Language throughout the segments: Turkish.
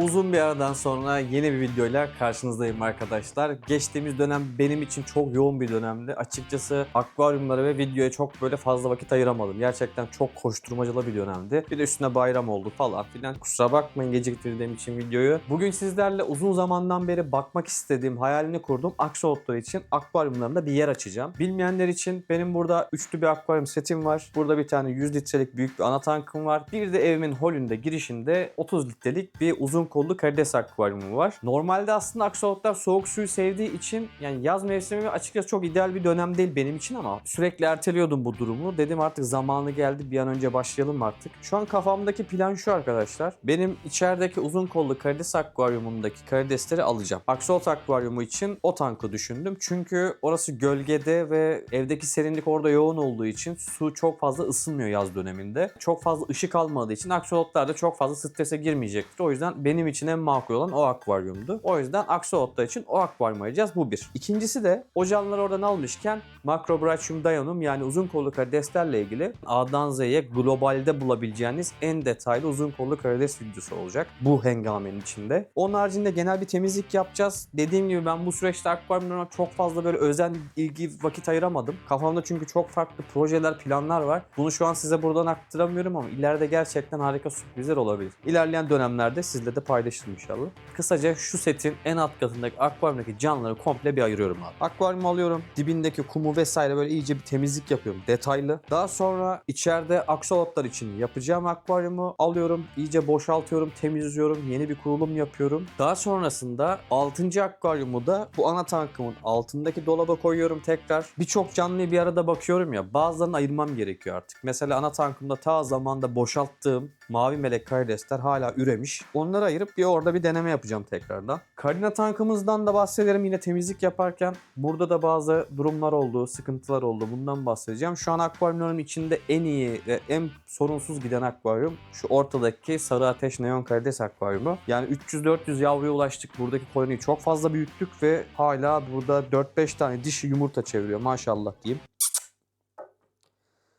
Uzun bir aradan sonra yeni bir videoyla karşınızdayım arkadaşlar. Geçtiğimiz dönem benim için çok yoğun bir dönemdi. Açıkçası akvaryumlara ve videoya çok böyle fazla vakit ayıramadım. Gerçekten çok koşturmacalı bir dönemdi. Bir de üstüne bayram oldu falan filan. Kusura bakmayın geciktirdiğim için videoyu. Bugün sizlerle uzun zamandan beri bakmak istediğim, hayalini kurduğum aksolotlar için akvaryumlarımda bir yer açacağım. Bilmeyenler için benim burada üçlü bir akvaryum setim var. Burada bir tane 100 litrelik büyük bir ana tankım var. Bir de evimin holünde girişinde 30 litrelik bir uzun kollu karides akvaryumu var. Normalde aslında aksolotlar soğuk suyu sevdiği için yani yaz mevsimi açıkçası çok ideal bir dönem değil benim için ama sürekli erteliyordum bu durumu. Dedim artık zamanı geldi, bir an önce başlayalım artık. Şu an kafamdaki plan şu arkadaşlar. Benim içerideki uzun kollu karides akvaryumundaki karidesleri alacağım. Aksolot akvaryumu için o tankı düşündüm. Çünkü orası gölgede ve evdeki serinlik orada yoğun olduğu için su çok fazla ısınmıyor yaz döneminde. Çok fazla ışık almadığı için aksolotlar da çok fazla strese girmeyecektir. O yüzden benim için en makul olan o akvaryumdu. O yüzden aksolotlar için o akvaryumu arayacağız. Bu bir. İkincisi de o canlıları oradan almışken Macrobrachium dionum yani uzun kollu karideslerle ilgili A'dan Z'ye globalde bulabileceğiniz en detaylı uzun kollu karides videosu olacak. Bu hengamenin içinde. Onun haricinde genel bir temizlik yapacağız. Dediğim gibi ben bu süreçte akvaryumlarına çok fazla böyle özen, ilgi, vakit ayıramadım. Kafamda çünkü çok farklı projeler, planlar var. Bunu şu an size buradan aktaramıyorum ama ileride gerçekten harika sürprizler olabilir. İlerleyen dönemlerde sizle de paylaşırım inşallah. Kısaca şu setin en alt katındaki akvaryumdaki canlıları komple bir ayırıyorum abi. Akvaryumu alıyorum. Dibindeki kumu vesaire böyle iyice bir temizlik yapıyorum. Detaylı. Daha sonra içeride aksolotlar için yapacağım akvaryumu alıyorum. İyice boşaltıyorum, temizliyorum. Yeni bir kurulum yapıyorum. Daha sonrasında 6. akvaryumu da bu ana tankımın altındaki dolaba koyuyorum tekrar. Birçok canlıya bir arada bakıyorum ya. Bazılarını ayırmam gerekiyor artık. Mesela ana tankımda ta zamanda boşalttığım mavi melek karidesler hala üremiş. Onları ayırıp bir orada bir deneme yapacağım tekrardan. Karina tankımızdan da bahsederim yine temizlik yaparken. Burada da bazı durumlar oldu, sıkıntılar oldu. Bundan bahsedeceğim. Şu an akvaryumların içinde en iyi ve en sorunsuz giden akvaryum şu ortadaki sarı ateş neon karides akvaryumu. Yani 300-400 yavruya ulaştık. Buradaki koloniyi çok fazla büyüttük ve hala burada 4-5 tane dişi yumurta çeviriyor maşallah diyeyim.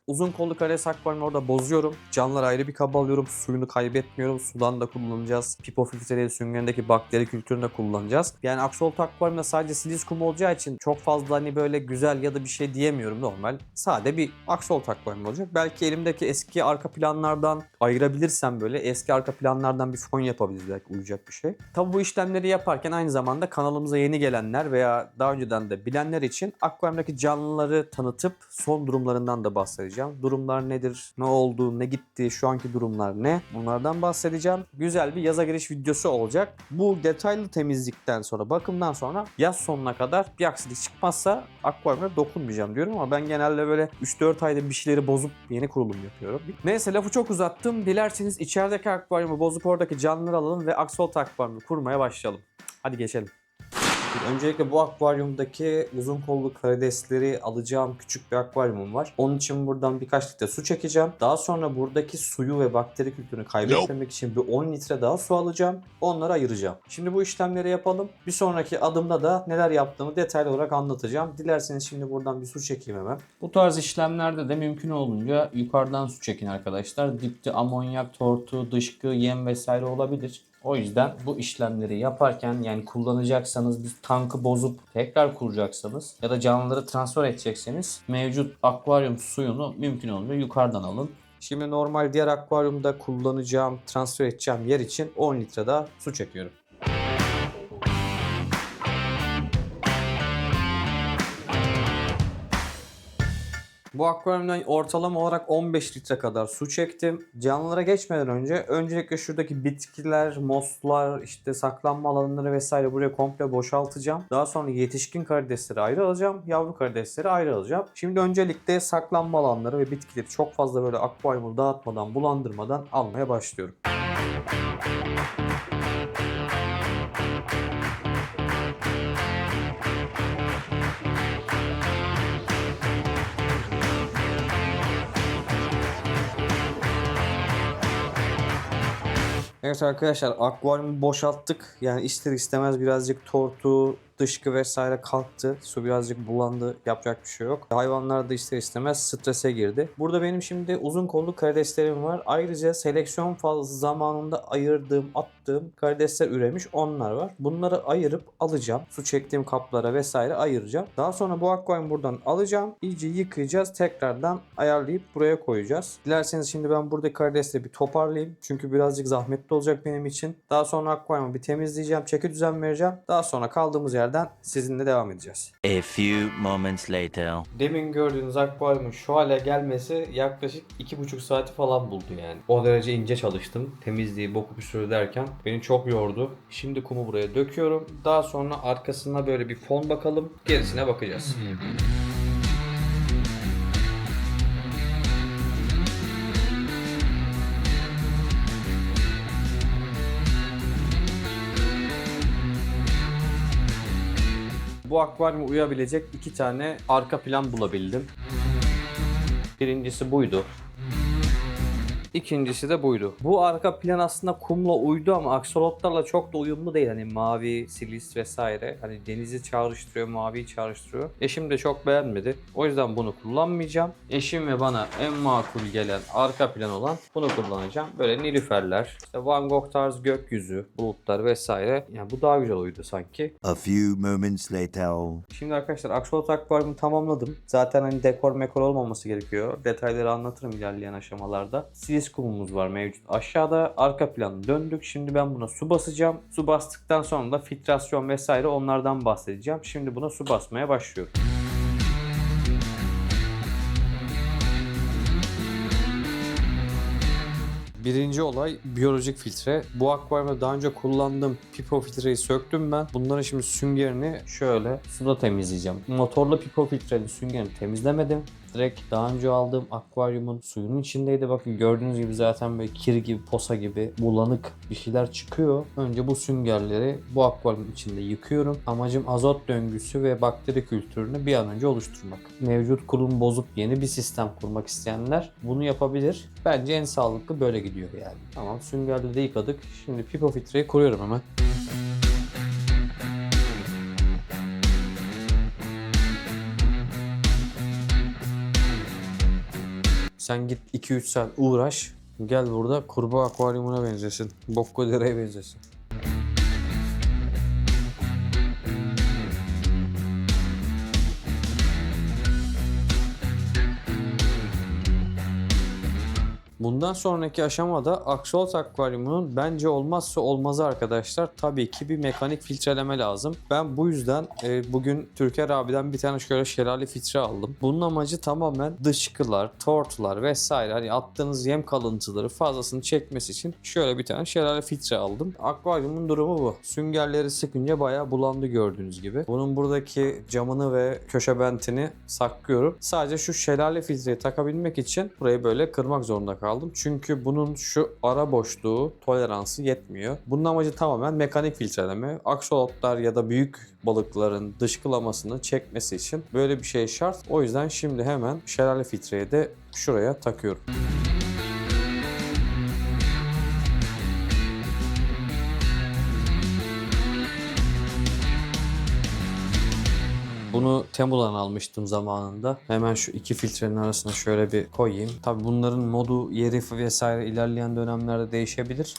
Uzun kollu karides akvaryumu orada bozuyorum. Canlıları ayrı bir kaba alıyorum. Suyunu kaybetmiyorum. Sudan da kullanacağız. Pipo filtreleri süngerindeki bakteri kültüründe kullanacağız. Yani aksolot akvaryumda sadece silisyum olacağı için çok fazla hani böyle güzel ya da bir şey diyemiyorum normal. Sade bir aksolot akvaryum olacak. Belki elimdeki eski arka planlardan ayırabilirsem böyle eski arka planlardan bir fon yapabiliriz belki uyacak bir şey. Tabi bu işlemleri yaparken aynı zamanda kanalımıza yeni gelenler veya daha önceden de bilenler için akvaryumdaki canlıları tanıtıp son durumlarından da bahsedeceğim. Durumlar nedir, ne oldu, ne gitti, şu anki durumlar ne? Bunlardan bahsedeceğim. Güzel bir yaza giriş videosu olacak. Bu detaylı temizlikten sonra, bakımdan sonra yaz sonuna kadar bir aksilik çıkmazsa akvaryuma dokunmayacağım diyorum ama ben genelde böyle 3-4 ayda bir şeyleri bozup yeni kurulum yapıyorum. Neyse lafı çok uzattım. Dilerseniz içerideki akvaryumu bozup oradaki canlıları alalım ve aksolot akvaryumu kurmaya başlayalım. Hadi geçelim. Öncelikle bu akvaryumdaki uzun kollu karidesleri alacağım küçük bir akvaryumum var. Onun için buradan birkaç litre su çekeceğim. Daha sonra buradaki suyu ve bakteri kültürünü kaybetmemek için bir 10 litre daha su alacağım. Onları ayıracağım. Şimdi bu işlemleri yapalım. Bir sonraki adımda da neler yaptığımı detaylı olarak anlatacağım. Dilerseniz şimdi buradan bir su çekeyim hemen. Bu tarz işlemlerde de mümkün olunca yukarıdan su çekin arkadaşlar. Dipte amonyak, tortu, dışkı, yem vesaire olabilir. O yüzden bu işlemleri yaparken yani kullanacaksanız bir tankı bozup tekrar kuracaksanız ya da canlıları transfer edecekseniz mevcut akvaryum suyunu mümkün olduğunca yukarıdan alın. Şimdi normal diğer akvaryumda kullanacağım, transfer edeceğim yer için 10 litre daha su çekiyorum. Bu akvaryumdan ortalama olarak 15 litre kadar su çektim. Canlılara geçmeden öncelikle şuradaki bitkiler, moslar, işte saklanma alanları vesaire buraya komple boşaltacağım. Daha sonra yetişkin karidesleri ayrı alacağım, yavru karidesleri ayrı alacağım. Şimdi öncelikle saklanma alanları ve bitkileri çok fazla böyle akvaryumu dağıtmadan, bulandırmadan almaya başlıyorum. Evet arkadaşlar akvaryumu boşalttık. Yani ister istemez birazcık tortu, dışkı vesaire kalktı. Su birazcık bulandı. Yapacak bir şey yok. Hayvanlar da ister istemez strese girdi. Burada benim şimdi uzun kollu karideslerim var. Ayrıca seleksiyon fazla zamanında ayırdığım, attığım karidesler üremiş, onlar var. Bunları ayırıp alacağım. Su çektiğim kaplara vesaire ayıracağım. Daha sonra bu akvaryumu buradan alacağım. İyice yıkayacağız. Tekrardan ayarlayıp buraya koyacağız. Dilerseniz şimdi ben buradaki karidesleri bir toparlayayım. Çünkü birazcık zahmetli olacak benim için. Daha sonra akvaryumu bir temizleyeceğim. Çeki düzen vereceğim. Daha sonra kaldığımız yerden sizinle devam edeceğiz. A few moments later. Demin gördüğünüz akvaryumun şu hale gelmesi yaklaşık 2,5 saati falan buldu yani. O derece ince çalıştım. Temizliği, boku bir sürü derken beni çok yordu. Şimdi kumu buraya döküyorum. Daha sonra arkasına böyle bir fon bakalım. Gerisine bakacağız. Bu akvaryuma uyabilecek 2 tane arka plan bulabildim. Birincisi buydu. İkincisi de buydu. Bu arka plan aslında kumla uydu ama aksolotlarla çok da uyumlu değil. Hani mavi, silis vesaire. Hani denizi çağrıştırıyor, maviyi çağrıştırıyor. Eşim de çok beğenmedi. O yüzden bunu kullanmayacağım. Eşim ve bana en makul gelen arka plan olan bunu kullanacağım. Böyle nilüferler, işte Van Gogh tarzı gökyüzü, bulutlar vesaire. Yani bu daha güzel uydu sanki. A few moments later. Şimdi arkadaşlar aksolot akvaryumu tamamladım. Zaten hani dekor mekor olmaması gerekiyor. Detayları anlatırım ilerleyen aşamalarda. Silis kumumuz var mevcut. Aşağıda arka planı döndük. Şimdi ben buna su basacağım. Su bastıktan sonra da filtrasyon vesaire onlardan bahsedeceğim. Şimdi buna su basmaya başlıyorum. Birinci olay biyolojik filtre. Bu akvaryumda daha önce kullandığım pipo filtreyi söktüm ben. Bunların şimdi süngerini şöyle suda temizleyeceğim. Motorlu pipo filtrenin süngerini temizlemedim. Direkt daha önce aldığım akvaryumun suyunun içindeydi. Bakın gördüğünüz gibi zaten böyle kir gibi, posa gibi bulanık bir şeyler çıkıyor. Önce bu süngerleri bu akvaryumun içinde yıkıyorum. Amacım azot döngüsü ve bakteri kültürünü bir an önce oluşturmak. Mevcut kurulumu bozup yeni bir sistem kurmak isteyenler bunu yapabilir. Bence en sağlıklı böyle gidiyor yani. Tamam, süngerleri de yıkadık. Şimdi pipo filtreyi kuruyorum hemen. Sen git 2-3 saat uğraş. Gel burada kurbağa akvaryumuna benzesin. Bokkodere'ye benzesin. Bundan sonraki aşamada aksolot akvaryumunun bence olmazsa olmazı arkadaşlar. Tabii ki bir mekanik filtreleme lazım. Ben bu yüzden bugün Türker abiden bir tane şöyle şelale filtre aldım. Bunun amacı tamamen dışkılar, tortular vesaire, hani attığınız yem kalıntıları fazlasını çekmesi için şöyle bir tane şelale filtre aldım. Akvaryumun durumu bu. Süngerleri sıkınca bayağı bulandı gördüğünüz gibi. Bunun buradaki camını ve köşe bentini saklıyorum. Sadece şu şelale filtreyi takabilmek için burayı böyle kırmak zorunda kaldım. Çünkü bunun şu ara boşluğu toleransı yetmiyor. Bunun amacı tamamen mekanik filtreleme. Aksolotlar ya da büyük balıkların dışkılamasını çekmesi için böyle bir şey şart. O yüzden şimdi hemen şelale filtreyi de şuraya takıyorum. Bunu Temu'dan almıştım zamanında. Hemen şu iki filtrenin arasına şöyle bir koyayım. Tabii bunların modu, yeri vesaire ilerleyen dönemlerde değişebilir.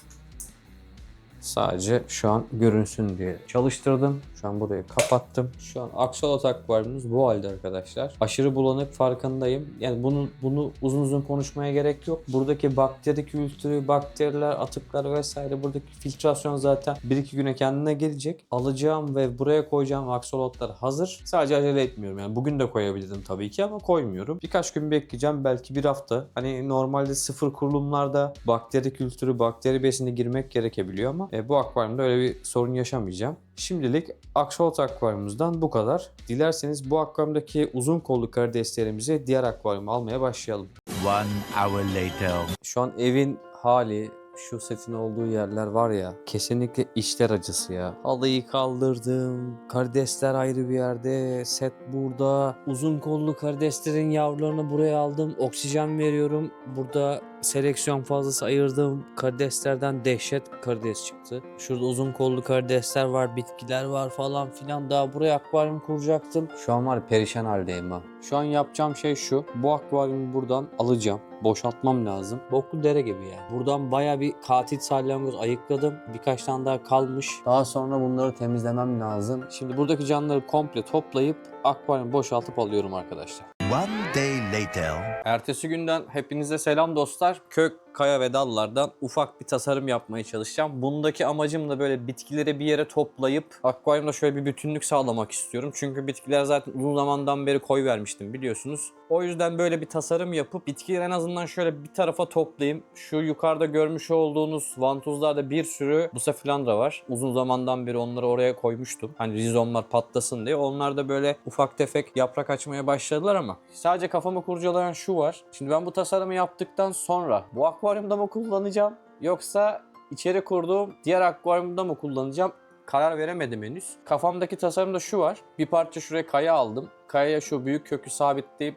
Sadece şu an görünsün diye çalıştırdım. Şu an burayı kapattım. Şu an aksolot akvaryumumuz bu halde arkadaşlar. Aşırı bulanık, farkındayım. Yani bunu uzun uzun konuşmaya gerek yok. Buradaki bakteri kültürü, bakteriler, atıklar vesaire, buradaki filtrasyon zaten 1-2 güne kendine gelecek. Alacağım ve buraya koyacağım aksolotlar hazır. Sadece acele etmiyorum. Yani bugün de koyabilirdim tabii ki ama koymuyorum. Birkaç gün bekleyeceğim. Belki bir hafta. Hani normalde sıfır kurulumlarda bakteri kültürü, bakteri besine girmek gerekebiliyor ama bu akvaryumda öyle bir sorun yaşamayacağım. Şimdilik aksolot akvaryumumuzdan bu kadar. Dilerseniz bu akvaryumdaki uzun kollu karideslerimizi diğer akvaryuma almaya başlayalım. 1 hour later. Şu an evin hali şu setin olduğu yerler var ya, kesinlikle içler acısı ya. Halıyı kaldırdım. Karidesler ayrı bir yerde. Set burada. Uzun kollu karideslerin yavrularını buraya aldım. Oksijen veriyorum. Burada seleksiyon fazlası ayırdım. Karideslerden dehşet karides çıktı. Şurada uzun kollu karidesler var, bitkiler var falan filan. Daha buraya akvaryum kuracaktım. Şu an var ya, perişan haldeyim ha. Şu an yapacağım şey şu. Bu akvaryumu buradan alacağım. Boşaltmam lazım. Boklu dere gibi yani. Buradan baya bir katil salyangoz ayıkladım. Birkaç tane daha kalmış. Daha sonra bunları temizlemem lazım. Şimdi buradaki canlıları komple toplayıp akvaryumu boşaltıp alıyorum arkadaşlar. One day later. Ertesi günden hepinize selam dostlar. Kök, kaya ve dallardan ufak bir tasarım yapmaya çalışacağım. Bundaki amacım da böyle bitkileri bir yere toplayıp akvaryumda şöyle bir bütünlük sağlamak istiyorum. Çünkü bitkiler zaten uzun zamandan beri koy vermiştim biliyorsunuz. O yüzden böyle bir tasarım yapıp bitkileri en azından şöyle bir tarafa toplayayım. Şu yukarıda görmüş olduğunuz vantuzlarda bir sürü Bucephalandra var. Uzun zamandan beri onları oraya koymuştum. Hani rizomlar patlasın diye. Onlar da böyle ufak tefek yaprak açmaya başladılar ama sadece kafamı kurcalayan şu var. Şimdi ben bu tasarımı yaptıktan sonra bu akvaryumda mı kullanacağım yoksa içeri kurduğum diğer akvaryumda mı kullanacağım? Karar veremedim henüz. Kafamdaki tasarımda şu var. Bir parça şuraya kaya aldım. Kayaya şu büyük kökü sabitleyip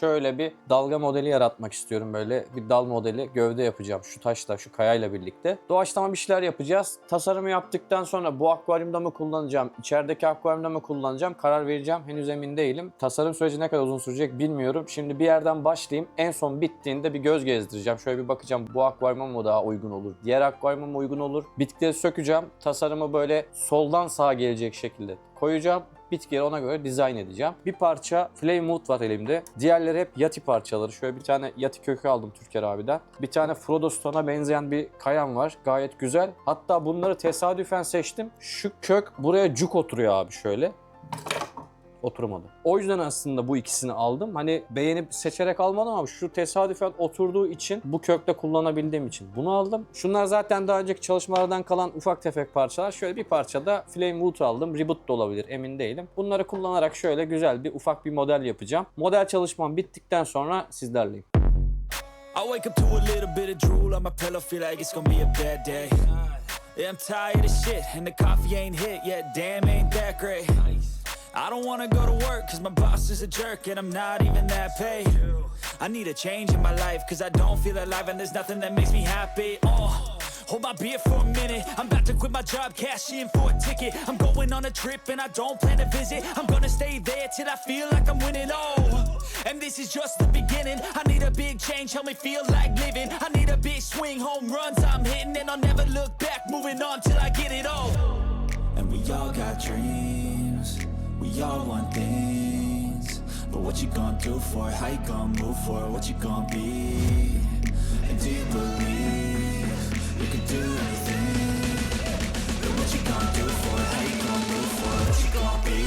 şöyle bir dalga modeli yaratmak istiyorum, böyle bir dal modeli gövde yapacağım şu taşla, şu kayayla birlikte. Doğaçlama bir şeyler yapacağız. Tasarımı yaptıktan sonra bu akvaryumda mı kullanacağım, içerideki akvaryumda mı kullanacağım karar vereceğim. Henüz emin değilim. Tasarım süreci ne kadar uzun sürecek bilmiyorum. Şimdi bir yerden başlayayım. En son bittiğinde bir göz gezdireceğim. Şöyle bir bakacağım, bu akvaryuma mı daha uygun olur, diğer akvaryuma mı uygun olur. Bitkileri sökeceğim. Tasarımı böyle soldan sağa gelecek şekilde koyacağım. Bitkileri ona göre dizayn edeceğim. Bir parça Flamewood var elimde. Diğerleri hep yati parçaları. Şöyle bir tane yati kökü aldım Türker abiden. Bir tane Frodo Stone'a benzeyen bir kayam var. Gayet güzel. Hatta bunları tesadüfen seçtim. Şu kök buraya cuk oturuyor abi şöyle. Oturmadı. O yüzden aslında bu ikisini aldım. Hani beğenip seçerek almadım ama şu tesadüfen oturduğu için, bu kökte kullanabildiğim için bunu aldım. Şunlar zaten daha önceki çalışmalardan kalan ufak tefek parçalar. Şöyle bir parça da Flamewood aldım. Ribbit de olabilir, emin değilim. Bunları kullanarak şöyle güzel bir ufak bir model yapacağım. Model çalışmam bittikten sonra sizlerleyim. I wake up to a little bit of drool on my pillow, feel like it's gonna be a bad day. Yeah, I'm tired of shit and the coffee ain't hit yet, damn ain't that great. I don't wanna go to work cause my boss is a jerk and I'm not even that paid. I need a change in my life cause I don't feel alive and there's nothing that makes me happy. Hold my beer for a minute, I'm about to quit my job, cash in for a ticket. I'm going on a trip and I don't plan to visit. I'm gonna stay there till I feel like I'm winning, and this is just the beginning. I need a big change, help me feel like living. I need a big swing, home runs I'm hitting, and I'll never look back, moving on till I get it all. And we all got dreams, we all want things, but what you gonna do for it? How you gonna move for it? What you gonna be? And do you believe you can do anything? But what you gonna do for it? How you gonna move for it? What you gonna be?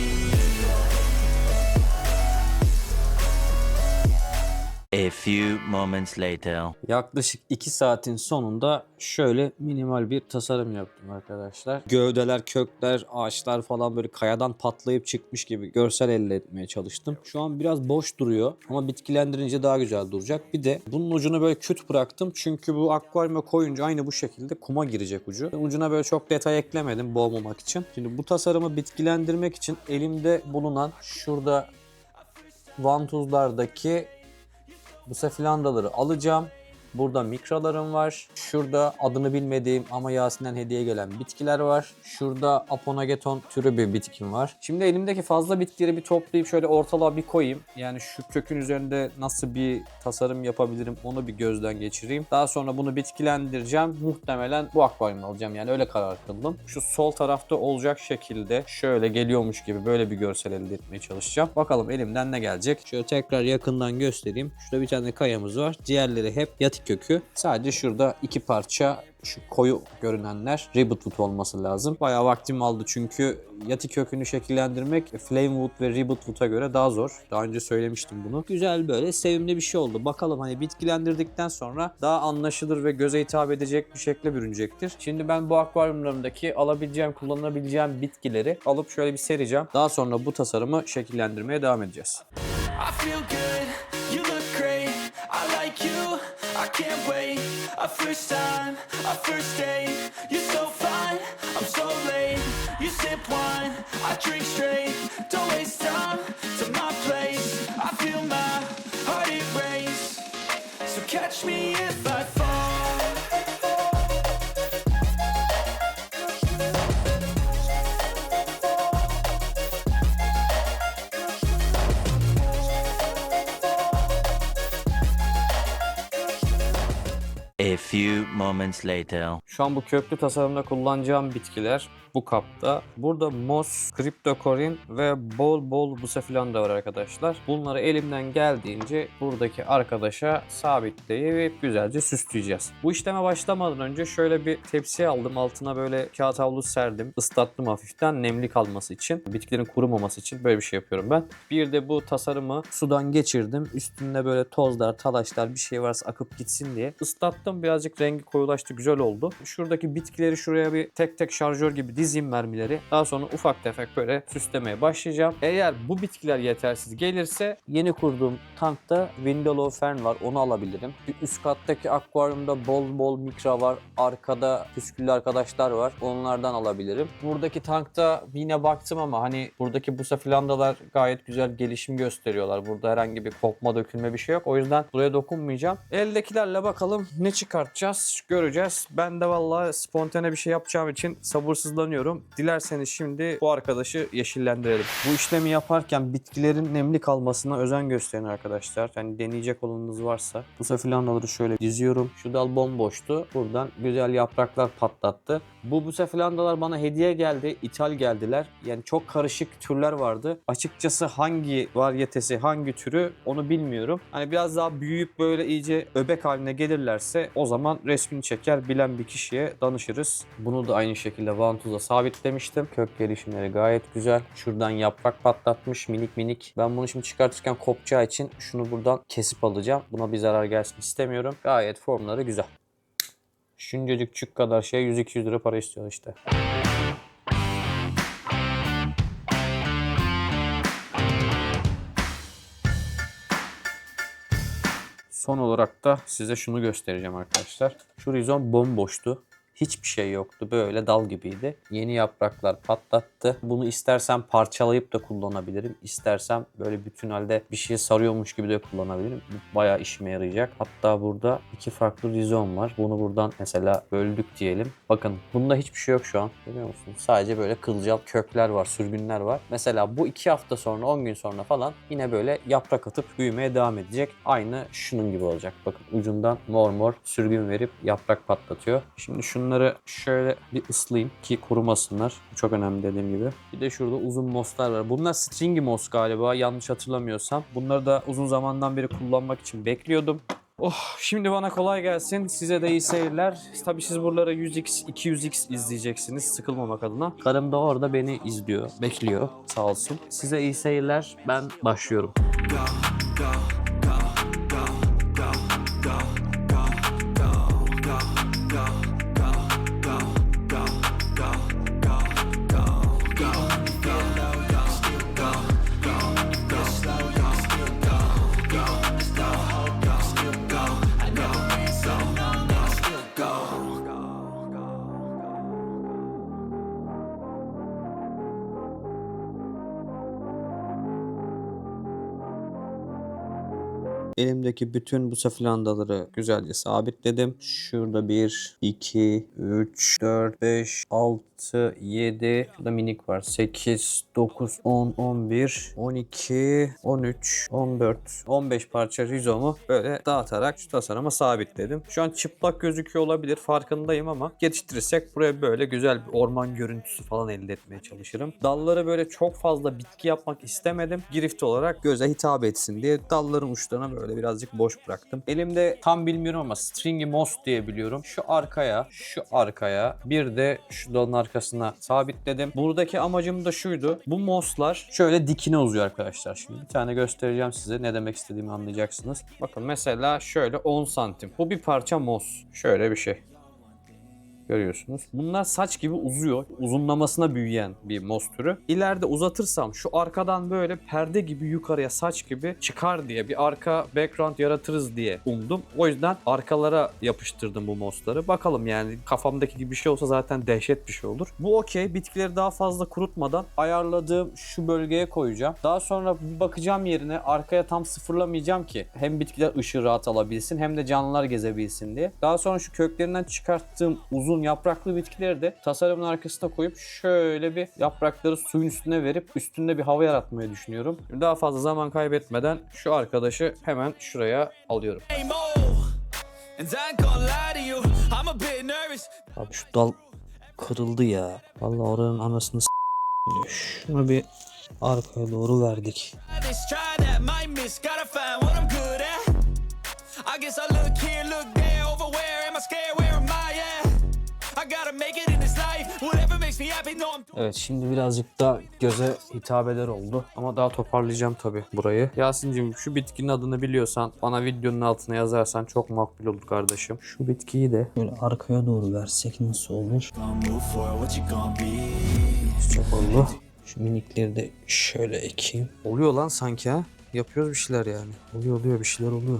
A few moments later. Yaklaşık 2 saatin sonunda şöyle minimal bir tasarım yaptım arkadaşlar. Gövdeler, kökler, ağaçlar falan böyle kayadan patlayıp çıkmış gibi görsel elde etmeye çalıştım. Şu an biraz boş duruyor ama bitkilendirince daha güzel duracak. Bir de bunun ucunu böyle küt bıraktım çünkü bu akvaryuma koyunca aynı bu şekilde kuma girecek ucu. Ucuna böyle çok detay eklemedim boğmamak için. Şimdi bu tasarımı bitkilendirmek için elimde bulunan şurada vantuzlardaki Bucephalandra'ları alacağım. Burada mikralarım var. Şurada adını bilmediğim ama Yasin'den hediye gelen bitkiler var. Şurada Aponogeton türü bir bitkim var. Şimdi elimdeki fazla bitkileri bir toplayıp şöyle ortalığa bir koyayım. Yani şu kökün üzerinde nasıl bir tasarım yapabilirim onu bir gözden geçireyim. Daha sonra bunu bitkilendireceğim. Muhtemelen bu akvaryumu alacağım. Yani öyle karar kıldım. Şu sol tarafta olacak şekilde şöyle geliyormuş gibi böyle bir görsel elde etmeye çalışacağım. Bakalım elimden ne gelecek. Şöyle tekrar yakından göstereyim. Şurada bir tane kayamız var. Diğerleri hep yatı kökü. Sadece şurada 2 parça şu koyu görünenler Ribbitwood olması lazım. Bayağı vaktim aldı çünkü yati kökünü şekillendirmek Flamewood ve Ribbitwood'a göre daha zor. Daha önce söylemiştim bunu. Güzel böyle sevimli bir şey oldu. Bakalım hani bitkilendirdikten sonra daha anlaşılır ve göze hitap edecek bir şekle bürünecektir. Şimdi ben bu akvaryumlarımdaki alabileceğim, kullanabileceğim bitkileri alıp şöyle bir sereceğim. Daha sonra bu tasarımı şekillendirmeye devam edeceğiz. I feel good, you look great, I like like you, I can't wait. A first time, a first date. You're so fine, I'm so late. You sip wine, I drink straight. Don't waste time to my place. I feel my heart erase. So catch me if I fall. A few moments later. Şu an bu köklü tasarımda kullanacağım bitkiler bu kapta. Burada mos, kriptokorin ve bol bol busefilan da var arkadaşlar. Bunları elimden geldiğince buradaki arkadaşa sabitleyip güzelce süsleyeceğiz. Bu işleme başlamadan önce şöyle bir tepsi aldım. Altına böyle kağıt havlu serdim. Islattım hafiften nemli kalması için. Bitkilerin kurumaması için böyle bir şey yapıyorum ben. Bir de bu tasarımı sudan geçirdim. Üstünde böyle tozlar, talaşlar bir şey varsa akıp gitsin diye ıslattım. Birazcık rengi koyulaştı, güzel oldu. Şuradaki bitkileri şuraya bir tek tek şarjör gibi dizeyim, mermileri. Daha sonra ufak tefek böyle süslemeye başlayacağım. Eğer bu bitkiler yetersiz gelirse yeni kurduğum tankta Window Fern var. Onu alabilirim. Bir üst kattaki akvaryumda bol bol mikra var. Arkada püsküllü arkadaşlar var. Onlardan alabilirim. Buradaki tankta yine baktım ama hani buradaki busefilandalar gayet güzel gelişim gösteriyorlar. Burada herhangi bir kopma, dökülme bir şey yok. O yüzden buraya dokunmayacağım. Eldekilerle bakalım ne çıkartacağız, göreceğiz. Ben de vallahi spontane bir şey yapacağım için sabırsızlanıyorum. Dilerseniz şimdi bu arkadaşı yeşillendirelim. Bu işlemi yaparken bitkilerin nemli kalmasına özen gösterin arkadaşlar. Yani deneyecek olanınız varsa. Bu busefilandaları şöyle diziyorum. Şu dal bomboştu. Buradan güzel yapraklar patlattı. Bu busefilandalar bana hediye geldi. İthal geldiler. Yani çok karışık türler vardı. Açıkçası hangi varyetesi, hangi türü onu bilmiyorum. Hani biraz daha büyüyüp böyle iyice öbek haline gelirlerse o zaman resmini çeker, bilen bir kişiye danışırız. Bunu da aynı şekilde vantuza sabitlemiştim. Kök gelişimleri gayet güzel. Şuradan yaprak patlatmış minik minik. Ben bunu şimdi çıkartırken kopacağı için şunu buradan kesip alacağım. Buna bir zarar gelsin istemiyorum. Gayet formları güzel. Şuncacık çük kadar şey 100-200 lira para istiyor işte. Son olarak da size şunu göstereceğim arkadaşlar. Şu rizom bomboştu. Hiçbir şey yoktu. Böyle dal gibiydi. Yeni yapraklar patlattı. Bunu istersem parçalayıp da kullanabilirim. İstersem böyle bütün halde bir şey sarıyormuş gibi de kullanabilirim. Bu bayağı işime yarayacak. Hatta burada iki farklı rizom var. Bunu buradan mesela böldük diyelim. Bakın bunda hiçbir şey yok şu an. Görüyor musunuz? Sadece böyle kılcal kökler var, sürgünler var. Mesela bu 2 hafta sonra, 10 gün sonra falan yine böyle yaprak atıp büyümeye devam edecek. Aynı şunun gibi olacak. Bakın ucundan mor mor sürgün verip yaprak patlatıyor. Şimdi şunları şöyle bir ıslayayım ki kurumasınlar. Çok önemli dediğim gibi. Bir de şurada uzun moslar var. Bunlar stringy moss galiba yanlış hatırlamıyorsam. Bunları da uzun zamandan beri kullanmak için bekliyordum. Oh, şimdi bana kolay gelsin. Size de iyi seyirler. Tabii siz buralara 100x, 200x izleyeceksiniz sıkılmamak adına. Karım da orada beni izliyor, bekliyor. Sağ olsun. Size iyi seyirler. Ben başlıyorum. Elimdeki bütün bu safilandaları güzelce sabitledim. Şurada 1, 2, 3, 4, 5, 6, 7. Şurada minik var. 8, 9, 10, 11, 12, 13, 14, 15 parça rizomu böyle dağıtarak şu tasarıma sabitledim. Şu an çıplak gözüküyor olabilir. Farkındayım ama geliştirirsek buraya böyle güzel bir orman görüntüsü falan elde etmeye çalışırım. Dalları böyle çok fazla bitki yapmak istemedim. Girift olarak göze hitap etsin diye dalların uçlarına böyle birazcık boş bıraktım. Elimde tam bilmiyorum ama stringy moss diye biliyorum. Şu arkaya bir de şu dalın arkasına sabitledim. Buradaki amacım da şuydu. Bu mosslar şöyle dikine uzuyor arkadaşlar. Şimdi bir tane göstereceğim size. Ne demek istediğimi anlayacaksınız. Bakın mesela şöyle 10 santim. Bu bir parça moss. Şöyle bir şey. Görüyorsunuz. Bunlar saç gibi uzuyor. Uzunlamasına büyüyen bir moss türü. İleride uzatırsam şu arkadan böyle perde gibi yukarıya saç gibi çıkar diye bir arka background yaratırız diye umdum. O yüzden arkalara yapıştırdım bu mossları. Bakalım yani kafamdaki gibi bir şey olsa zaten dehşet bir şey olur. Bu okey. Bitkileri daha fazla kurutmadan ayarladığım şu bölgeye koyacağım. Daha sonra bir bakacağım yerine arkaya tam sıfırlamayacağım ki hem bitkiler ışığı rahat alabilsin hem de canlılar gezebilsin diye. Daha sonra şu köklerinden çıkarttığım uzun yapraklı bitkileri de tasarımın arkasına koyup şöyle bir yaprakları suyun üstüne verip üstünde bir hava yaratmayı düşünüyorum. Şimdi daha fazla zaman kaybetmeden şu arkadaşı hemen şuraya alıyorum. Abi şu dal kırıldı ya. Vallahi oranın anasını şunu bir arkaya doğru verdik. Evet, şimdi birazcık da göze hitap eder oldu. Ama daha toparlayacağım tabii burayı. Yasin'cim şu bitkinin adını biliyorsan bana videonun altına yazarsan çok makbul olur kardeşim. Şu bitkiyi de Böyle arkaya doğru versek nasıl olur? Çok oldu. Şu minikleri de şöyle ekeyim. oluyor lan sanki ha. Yapıyoruz bir şeyler yani. Oluyor bir şeyler oluyor.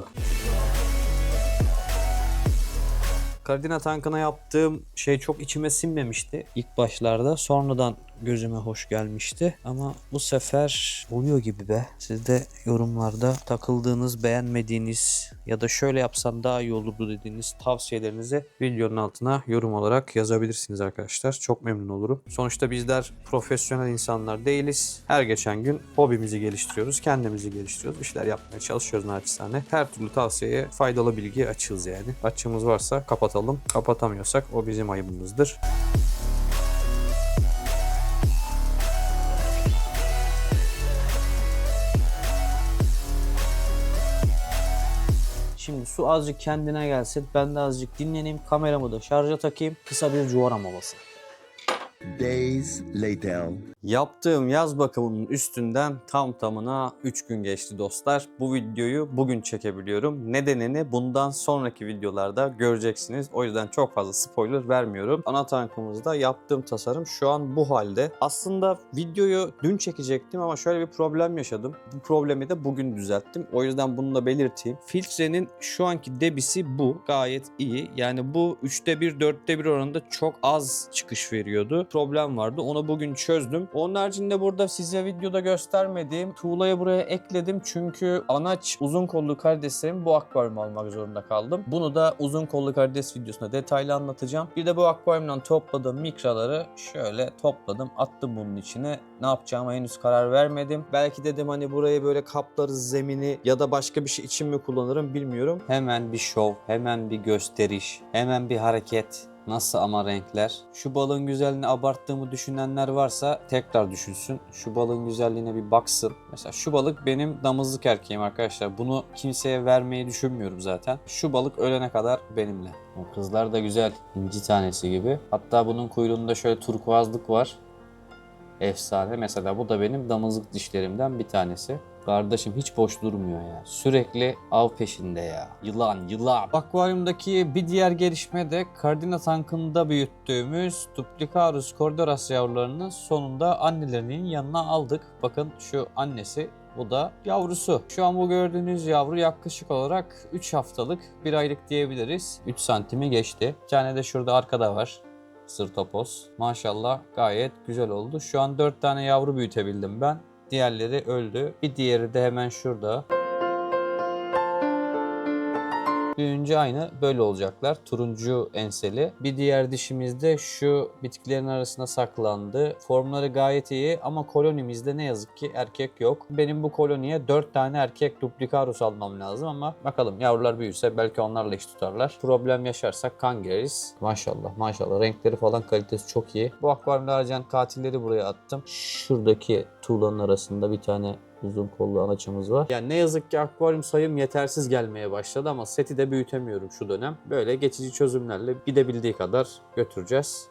Kardina tankına yaptığım şey çok içime sinmemişti ilk başlarda. Sonradan gözüme hoş gelmişti. Ama bu sefer oluyor gibi be. Siz de yorumlarda takıldığınız, beğenmediğiniz ya da şöyle yapsam daha iyi olurdu dediğiniz tavsiyelerinizi videonun altına yorum olarak yazabilirsiniz arkadaşlar. Çok memnun olurum. Sonuçta bizler profesyonel insanlar değiliz. Her geçen gün hobimizi geliştiriyoruz, kendimizi geliştiriyoruz. Bir şeyler yapmaya çalışıyoruz naçizane. Her türlü tavsiyeye faydalı bilgi açığız yani. Açığımız varsa kapatalım. Kapatamıyorsak o bizim ayıbımızdır. Şimdi su azıcık kendine gelsin. Ben de azıcık dinleneyim. Kameramı da şarja takayım. Kısa bir cuvara molası. Days later. Yaptığım yaz bakımının üstünden tam tamına 3 gün geçti dostlar. Bu videoyu bugün çekebiliyorum. Nedenini bundan sonraki videolarda göreceksiniz. O yüzden çok fazla spoiler vermiyorum. Ana tankımızda yaptığım tasarım şu an bu halde. Aslında videoyu dün çekecektim ama şöyle bir problem yaşadım. Bu problemi de bugün düzelttim. O yüzden bunu da belirteyim. Filtrenin şu anki debisi bu. Gayet iyi. Yani bu 3'te 1, 4'te 1 oranında çok az çıkış veriyordu. Problem vardı. Onu bugün çözdüm. Onun haricinde burada size videoda göstermediğim tuğlayı buraya ekledim. Çünkü anaç uzun kollu karideslerimi bu akvaryuma almak zorunda kaldım. Bunu da uzun kollu karides videosunda detaylı anlatacağım. Bir de bu akvaryumdan topladığım mikraları şöyle topladım. Attım bunun içine. Ne yapacağıma henüz karar vermedim. Belki dedim hani burayı böyle kaplarız zemini ya da başka bir şey için mi kullanırım bilmiyorum. Hemen bir şov, hemen bir gösteriş, hemen bir hareket. Nasıl ama renkler? Şu balığın güzelliğini abarttığımı düşünenler varsa tekrar düşünsün. Şu balığın güzelliğine bir baksın. Mesela şu balık benim damızlık erkeğim arkadaşlar. Bunu kimseye vermeyi düşünmüyorum zaten. Şu balık ölene kadar benimle. O kızlar da güzel. İnci tanesi gibi. Hatta bunun kuyruğunda şöyle turkuazlık var. Efsane. Mesela bu da benim damızlık dişlerimden bir tanesi. Kardeşim hiç boş durmuyor ya. Sürekli av peşinde ya. Yılan. Akvaryumdaki bir diğer gelişme de Kardina tankında büyüttüğümüz Duplicarus cordoras yavrularının sonunda annelerinin yanına aldık. Bakın şu annesi, bu da yavrusu. Şu an bu gördüğünüz yavru yaklaşık olarak 3 haftalık, 1 aylık diyebiliriz. 3 santimi geçti. Bir tane de şurada arkada var. Sırtopos. Maşallah gayet güzel oldu. Şu an 4 tane yavru büyütebildim ben. Diğerleri öldü. Bir diğeri de hemen şurada. Büyüyünce aynı böyle olacaklar. Turuncu enseli. Bir diğer dişimiz de şu bitkilerin arasında saklandı. Formları gayet iyi ama kolonimizde ne yazık ki erkek yok. Benim bu koloniye 4 tane erkek Duplicarus almam lazım ama bakalım yavrular büyürse belki onlarla iş tutarlar. Problem yaşarsak kan gireriz. Maşallah. Renkleri falan kalitesi çok iyi. Bu akvaryumda harcayan katilleri buraya attım. Şuradaki tuğlanın arasında bir tane uzun kollu anaçımız var. Yani ne yazık ki akvaryum sayım yetersiz gelmeye başladı ama seti de büyütemiyorum şu dönem. Böyle geçici çözümlerle gidebildiği kadar götüreceğiz.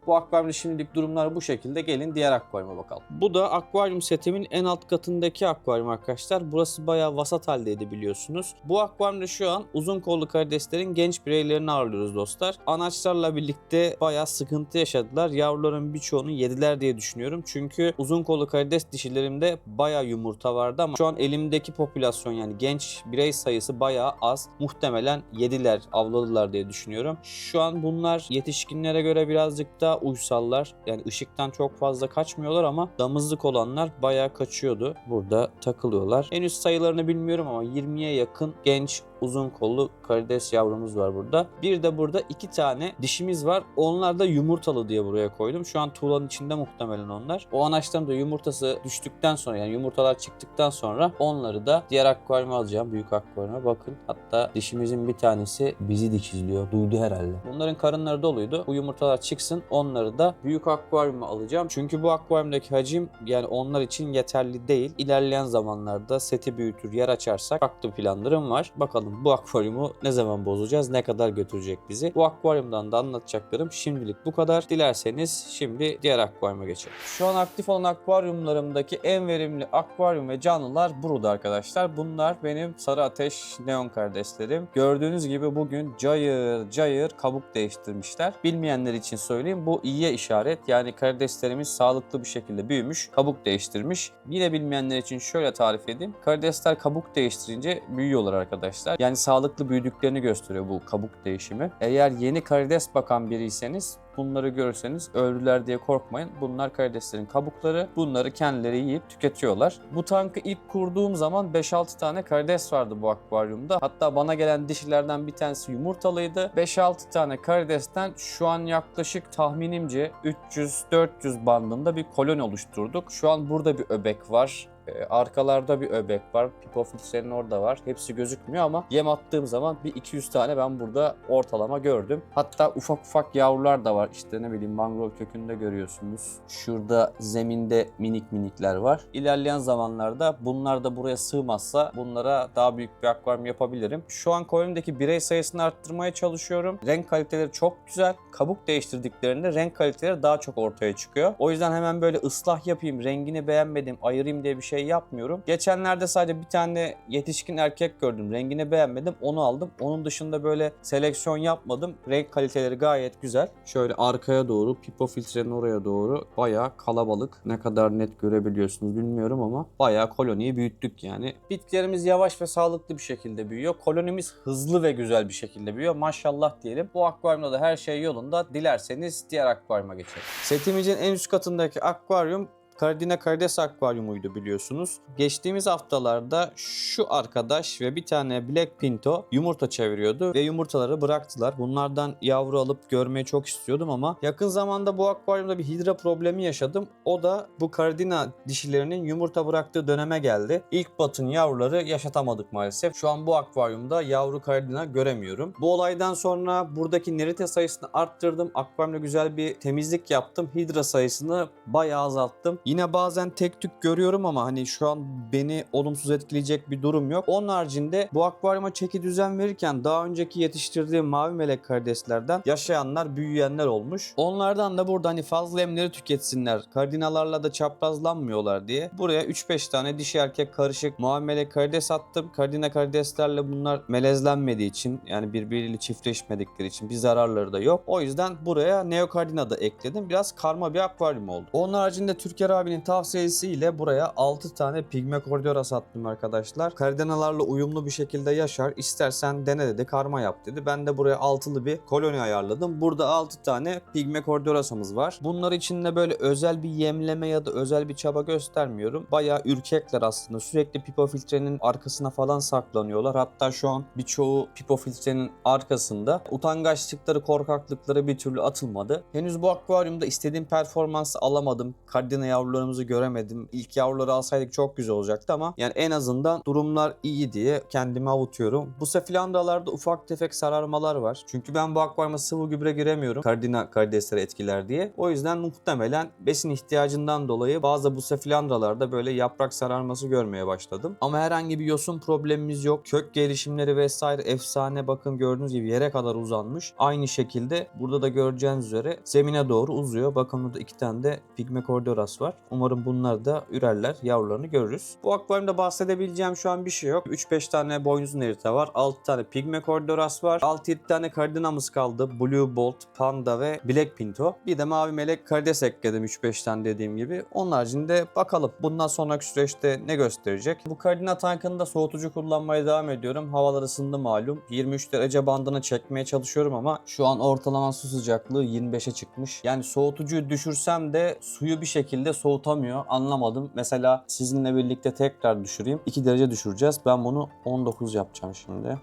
Bu akvaryumda şimdilik durumlar bu şekilde. Gelin diğer akvaryuma bakalım. Bu da akvaryum setimin en alt katındaki akvaryum arkadaşlar. Burası bayağı vasat haldeydi biliyorsunuz. Bu akvaryumda şu an uzun kollu karideslerin genç bireylerini ağırlıyoruz dostlar. Anaçlarla birlikte bayağı sıkıntı yaşadılar. Yavruların birçoğunu yediler diye düşünüyorum. Çünkü uzun kollu karides dişilerimde bayağı yumurta vardı ama şu an elimdeki popülasyon yani genç birey sayısı bayağı az. Muhtemelen yediler, avladılar diye düşünüyorum. Şu an bunlar yetişkinlere göre birazcık daha uysallar. Yani ışıktan çok fazla kaçmıyorlar ama damızlık olanlar bayağı kaçıyordu. Burada takılıyorlar. Henüz sayılarını bilmiyorum ama 20'ye yakın genç uzun kollu karides yavrumuz var burada. Bir de burada 2 tane dişimiz var. Onlar da yumurtalı diye buraya koydum. Şu an tuğlanın içinde muhtemelen onlar. O anaçların da yumurtası düştükten sonra yani yumurtalar çıktıktan sonra onları da diğer akvaryuma alacağım. Büyük akvaryuma bakın. Hatta dişimizin bir tanesi bizi dikizliyor. Duydu herhalde. Bunların karınları doluydu. Bu yumurtalar çıksın. Onları da büyük akvaryuma alacağım. Çünkü bu akvaryumdaki hacim yani onlar için yeterli değil. İlerleyen zamanlarda seti büyütür, yer açarsak farklı planlarım var. Bakalım bu akvaryumu ne zaman bozacağız, ne kadar götürecek bizi. Bu akvaryumdan da anlatacaklarım şimdilik bu kadar. Dilerseniz şimdi diğer akvaryuma geçelim. Şu an aktif olan akvaryumlarımdaki en verimli akvaryum ve canlılar burada arkadaşlar. Bunlar benim sarı ateş neon karideslerim. Gördüğünüz gibi bugün cayır cayır kabuk değiştirmişler. Bilmeyenler için söyleyeyim, bu iyiye işaret. Yani karideslerimiz sağlıklı bir şekilde büyümüş, kabuk değiştirmiş. Yine bilmeyenler için şöyle tarif edeyim. Karidesler kabuk değiştirince büyüyorlar arkadaşlar. Yani sağlıklı büyüdüklerini gösteriyor bu kabuk değişimi. Eğer yeni karides bakan biriyseniz bunları görürseniz öldüler diye korkmayın. Bunlar karideslerin kabukları. Bunları kendileri yiyip tüketiyorlar. Bu tankı ilk kurduğum zaman 5-6 tane karides vardı bu akvaryumda. Hatta bana gelen dişilerden bir tanesi yumurtalıydı. 5-6 tane karidesten şu an yaklaşık tahminimce 300-400 bandında bir koloni oluşturduk. Şu an burada bir öbek var. Arkalarda bir öbek var. Pipofiltrenin orada var. Hepsi gözükmüyor ama yem attığım zaman bir 200 tane ben burada ortalama gördüm. Hatta ufak ufak yavrular da var. İşte ne bileyim mangrove kökünde görüyorsunuz. Şurada zeminde minik minikler var. İlerleyen zamanlarda bunlar da buraya sığmazsa bunlara daha büyük bir akvaryum yapabilirim. Şu an kolonideki birey sayısını arttırmaya çalışıyorum. Renk kaliteleri çok güzel. Kabuk değiştirdiklerinde renk kaliteleri daha çok ortaya çıkıyor. O yüzden hemen böyle ıslah yapayım, rengini beğenmedim, ayırayım diye bir şey yapmıyorum. Geçenlerde sadece bir tane yetişkin erkek gördüm. Rengini beğenmedim. Onu aldım. Onun dışında böyle seleksiyon yapmadım. Renk kaliteleri gayet güzel. Şöyle arkaya doğru, pipo filtrenin oraya doğru bayağı kalabalık. Ne kadar net görebiliyorsunuz bilmiyorum ama bayağı koloniyi büyüttük yani. Bitkilerimiz yavaş ve sağlıklı bir şekilde büyüyor. Kolonimiz hızlı ve güzel bir şekilde büyüyor. Maşallah diyelim. Bu akvaryumda da her şey yolunda. Dilerseniz diğer akvaryuma geçelim. Setimizin en üst katındaki akvaryum Cardina karides akvaryumuydu biliyorsunuz. Geçtiğimiz haftalarda şu arkadaş ve bir tane Black Pinto yumurta çeviriyordu ve yumurtaları bıraktılar. Bunlardan yavru alıp görmeyi çok istiyordum ama yakın zamanda bu akvaryumda bir hidra problemi yaşadım. O da bu Cardina dişilerinin yumurta bıraktığı döneme geldi. İlk batın yavruları yaşatamadık maalesef. Şu an bu akvaryumda yavru Cardina göremiyorum. Bu olaydan sonra buradaki nerite sayısını arttırdım. Akvaryumda güzel bir temizlik yaptım. Hidra sayısını bayağı azalttım. Yine bazen tek tük görüyorum ama hani şu an beni olumsuz etkileyecek bir durum yok. Onun haricinde bu akvaryuma çeki düzen verirken daha önceki yetiştirdiğim mavi melek karideslerden yaşayanlar, büyüyenler olmuş. Onlardan da burada hani fazla emleri tüketsinler, kardinalarla da çaprazlanmıyorlar diye buraya 3-5 tane dişi erkek karışık mavi melek karides attım. Kardina karideslerle bunlar melezlenmediği için yani birbiriyle çiftleşmedikleri için bir zararları da yok. O yüzden buraya neokardina da ekledim. Biraz karma bir akvaryum oldu. Onun haricinde Türker abinin tavsiyesiyle buraya 6 tane pigme cordyora sattım arkadaşlar. Kardinalarla uyumlu bir şekilde yaşar. İstersen dene dedi, karma yap dedi. Ben de buraya 6'lı bir koloni ayarladım. Burada 6 tane pigme cordyorasımız var. Bunlar için de böyle özel bir yemleme ya da özel bir çaba göstermiyorum. Bayağı ürkekler aslında. Sürekli pipo filtrenin arkasına falan saklanıyorlar. Hatta şu an birçoğu pipo filtrenin arkasında. Utangaçlıkları, korkaklıkları bir türlü atılmadı. Henüz bu akvaryumda istediğim performansı alamadım. Kardina yavruları yavrularımızı göremedim. İlk yavruları alsaydık çok güzel olacaktı ama yani en azından durumlar iyi diye kendimi avutuyorum. Bu sefilandralarda ufak tefek sararmalar var. Çünkü ben bu akvaryuma sıvı gübre giremiyorum. Kardina karidesleri etkiler diye. O yüzden muhtemelen besin ihtiyacından dolayı bazı bu sefilandralarda böyle yaprak sararması görmeye başladım. Ama herhangi bir yosun problemimiz yok. Kök gelişimleri vesaire efsane, bakın gördüğünüz gibi yere kadar uzanmış. Aynı şekilde burada da göreceğiniz üzere zemine doğru uzuyor. Bakın burada 2 tane de Pygmaecordoras var. Umarım bunlar da ürerler. Yavrularını görürüz. Bu akvaryumda bahsedebileceğim şu an bir şey yok. 3-5 tane boynuzlu nerita var. 6 tane Pygmaecordoras var. 6-7 tane kardinamız kaldı. Blue Bolt, Panda ve Black Pinto. Bir de mavi melek karides ekledim 3-5 tane dediğim gibi. Onun haricinde bakalım bundan sonraki süreçte ne gösterecek. Bu kardina tankında soğutucu kullanmaya devam ediyorum. Havalar ısındı malum. 23 derece bandını çekmeye çalışıyorum ama şu an ortalama su sıcaklığı 25'e çıkmış. Yani soğutucuyu düşürsem de suyu bir şekilde soğutamıyor. Anlamadım. Mesela sizinle birlikte tekrar düşüreyim. 2 derece düşüreceğiz. Ben bunu 19 yapacağım şimdi.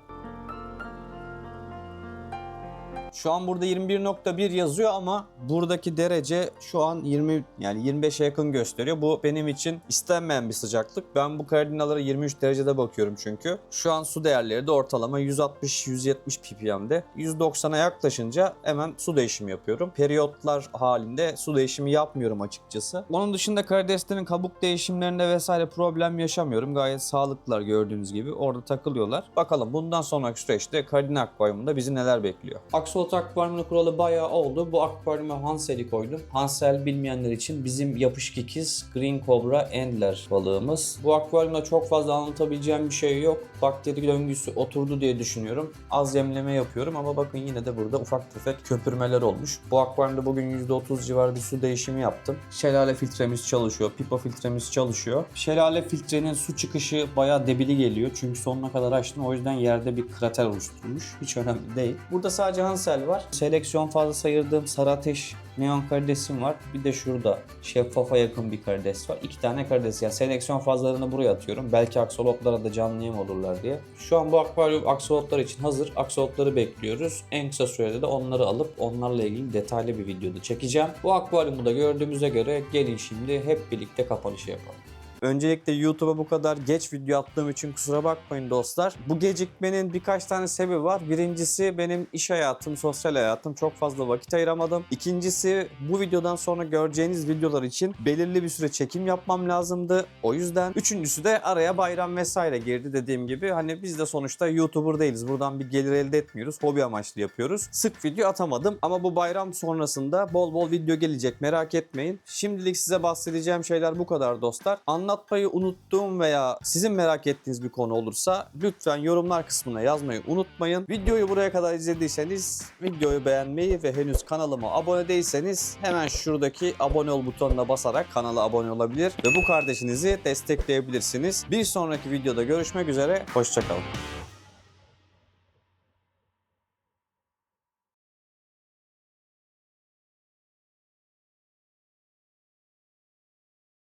Şu an burada 21.1 yazıyor ama buradaki derece şu an 20 yani 25'e yakın gösteriyor. Bu benim için istenmeyen bir sıcaklık. Ben bu kardinalara 23 derecede bakıyorum çünkü. Şu an su değerleri de ortalama 160-170 ppm'de. 190'a yaklaşınca hemen su değişimi yapıyorum. Periyotlar halinde su değişimi yapmıyorum açıkçası. Onun dışında karideslerin kabuk değişimlerinde vesaire problem yaşamıyorum. Gayet sağlıklılar gördüğünüz gibi. Orada takılıyorlar. Bakalım bundan sonraki süreçte kardina akvaryumunda bizi neler bekliyor. Axolotl akvaryumunun kuralı bayağı oldu. Bu akvaryuma Hansel'i koydum. Hansel bilmeyenler için bizim yapışık ikiz Green Cobra Endler balığımız. Bu akvaryumda çok fazla anlatabileceğim bir şey yok. Bakteri döngüsü oturdu diye düşünüyorum. Az yemleme yapıyorum ama bakın yine de burada ufak tefek köpürmeler olmuş. Bu akvaryumda bugün %30 civarı bir su değişimi yaptım. Şelale filtremiz çalışıyor. Pipa filtremiz çalışıyor. Şelale filtrenin su çıkışı bayağı debili geliyor. Çünkü sonuna kadar açtım. O yüzden yerde bir krater oluşturmuş. Hiç önemli değil. Burada sadece Hansel var. Seleksiyon fazla ayırdığım sarı ateş neon karidesim var. Bir de şurada şeffafa yakın bir karides var. 2 tane karides. Yani seleksiyon fazlarını buraya atıyorum. Belki aksolotlara da canlı yem olurlar diye. Şu an bu akvaryum aksolotlar için hazır. Aksolotları bekliyoruz. En kısa sürede de onları alıp onlarla ilgili detaylı bir videoda çekeceğim. Bu akvaryumu da gördüğümüze göre gelin şimdi hep birlikte kapanışı yapalım. Öncelikle YouTube'a bu kadar geç video attığım için kusura bakmayın dostlar. Bu gecikmenin birkaç tane sebebi var. Birincisi benim iş hayatım, sosyal hayatım. Çok fazla vakit ayıramadım. İkincisi bu videodan sonra göreceğiniz videolar için belirli bir süre çekim yapmam lazımdı. O yüzden. Üçüncüsü de araya bayram vesaire girdi dediğim gibi. Hani biz de sonuçta YouTuber değiliz. Buradan bir gelir elde etmiyoruz. Hobi amaçlı yapıyoruz. Sık video atamadım ama bu bayram sonrasında bol bol video gelecek. Merak etmeyin. Şimdilik size bahsedeceğim şeyler bu kadar dostlar. Anlatmayı unuttuğum veya sizin merak ettiğiniz bir konu olursa lütfen yorumlar kısmına yazmayı unutmayın. Videoyu buraya kadar izlediyseniz videoyu beğenmeyi ve henüz kanalıma abone değilseniz hemen şuradaki abone ol butonuna basarak kanala abone olabilir ve bu kardeşinizi destekleyebilirsiniz. Bir sonraki videoda görüşmek üzere. Hoşça kalın.